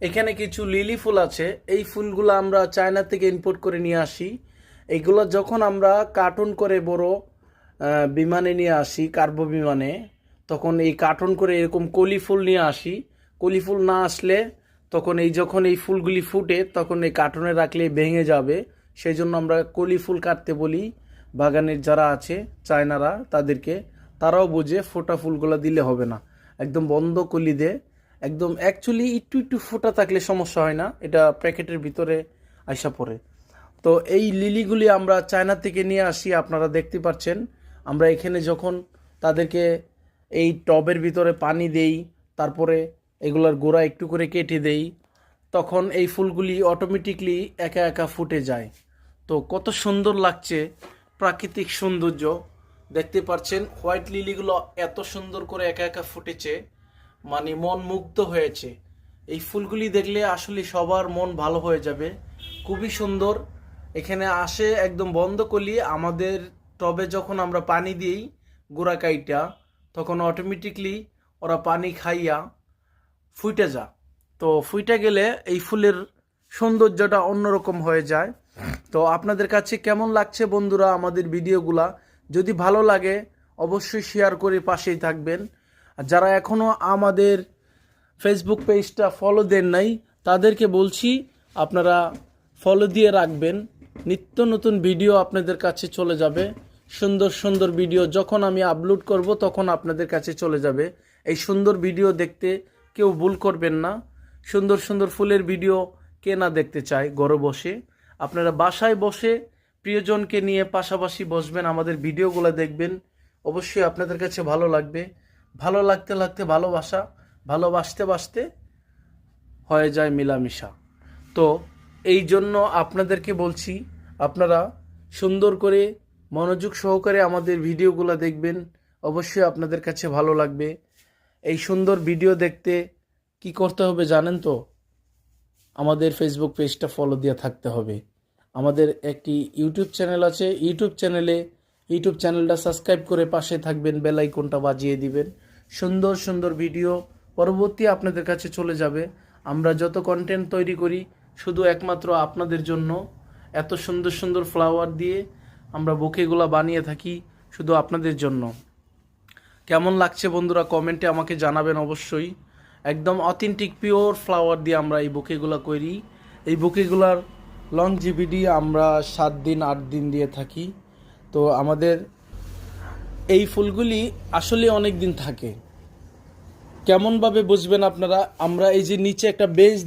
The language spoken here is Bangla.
এখানে কিছু লিলি ফুল আছে। এই ফুলগুলো আমরা চায়না থেকে ইম্পোর্ট করে নিয়ে আসি। এগুলো যখন আমরা কার্টুন করে বড় বিমানে নিয়ে আসি, কার্গো বিমানে, তখন এই কার্টুন করে এরকম কলি ফুল নিয়ে আসি। কলি ফুল না আসলে তখন যখন এই ফুলগুলি ফুটে তখন এই কার্টুনে রাখলে ভেঙে যাবে। সেই জন্য আমরা কলি ফুল কাটতে বলি বাগানের যারা আছে চায়নারা তাদেরকে। তারাও বুঝে ফোটা ফুলগুলো দিলে হবে না, একদম বন্ধ কলি দে। একদম অ্যাকচুয়ালি একটু একটু ফোটা থাকলে সমস্যা হয় না, এটা প্যাকেটের ভিতরে আইসা পড়ে। তো এই লিলিগুলি আমরা চায়না থেকে নিয়ে আসি, আপনারা দেখতে পাচ্ছেন। আমরা এখানে যখন তাদেরকে এই টবের ভিতরে পানি দেই, তারপরে এগুলার গোড়া একটু করে কেটে দেই, তখন এই ফুলগুলি অটোমেটিকলি একা একা ফুটে যায়। তো কত সুন্দর লাগছে, প্রাকৃতিক সৌন্দর্য দেখতে পাচ্ছেন। হোয়াইট লিলিগুলো এত সুন্দর করে একা একা ফুটেছে, মানে মন মুগ্ধ হয়েছে। এই ফুলগুলি দেখলে আসলে সবার মন ভালো হয়ে যাবে, খুবই সুন্দর। এখানে আসে একদম বন্ধ কলি, আমাদের টবে যখন আমরা পানি দিই গোড়া কাইটা, তখন অটোমেটিকলি ওরা পানি খাইয়া ফুইটে যা। তো ফুইটে গেলে এই ফুলের সৌন্দর্যটা অন্যরকম হয়ে যায়। তো আপনাদের কাছে কেমন লাগছে বন্ধুরা আমাদের ভিডিওগুলা? যদি ভালো লাগে অবশ্যই শেয়ার করে পাশেই থাকবেন। আর যারা এখনও আমাদের ফেসবুক পেজটা ফলো দেন নাই তাদেরকে বলছি আপনারা ফলো দিয়ে রাখবেন। নিত্য নতুন ভিডিও আপনাদের কাছে চলে যাবে, সুন্দর সুন্দর ভিডিও যখন আমি আপলোড করব তখন আপনাদের কাছে চলে যাবে। এই সুন্দর ভিডিও দেখতে কেউ ভুল করবেন না। সুন্দর সুন্দর ফুলের ভিডিও কে না দেখতে চায় ঘরে বসে? আপনারা বাসায় বসে প্রিয়জনকে নিয়ে পাশাপাশি বসবেন, আমাদের ভিডিওগুলো দেখবেন, অবশ্যই আপনাদের কাছে ভালো লাগবে। ভালো লাগতে লাগতে ভালোবাসা, ভালোবাসতে বাসতে হয়ে যায় মিলামিশা। তো এই জন্য আপনাদেরকে বলছি আপনারা সুন্দর করে মনোযোগ সহকারে আমাদের ভিডিওগুলো দেখবেন, অবশ্যই আপনাদের কাছে ভালো লাগবে। এই সুন্দর ভিডিও দেখতে কি করতে হবে জানেন তো? আমাদের ফেসবুক পেজটা ফলো দিয়ে থাকতে হবে। আমাদের একটি ইউটিউব চ্যানেল আছে, ইউটিউব চ্যানেলটা সাবস্ক্রাইব করে পাশে থাকবেন, বেল আইকনটা বাজিয়ে দিবেন। সুন্দর সুন্দর ভিডিও পরবর্তী আপনাদের কাছে চলে যাবে। আমরা যত কন্টেন্ট তৈরি করি শুধু একমাত্র আপনাদের জন্য। এত সুন্দর সুন্দর ফ্লাওয়ার দিয়ে আমরা বুকেগুলো বানিয়ে থাকি শুধু আপনাদের জন্য। কেমন লাগছে বন্ধুরা কমেন্টে আমাকে জানাবেন অবশ্যই। একদম অথেন্টিক পিওর ফ্লাওয়ার দিয়ে আমরা এই বুকেগুলো করি। এই বুকেগুলার লংজিভিটি আমরা 7 দিন 8 দিন দিয়ে থাকি। তো আমাদের এই ফুলগুলি আসলে অনেক দিন থাকে। কেমনভাবে বুঝবেন আপনারা? আমরা এই যে নিচে একটা বেজ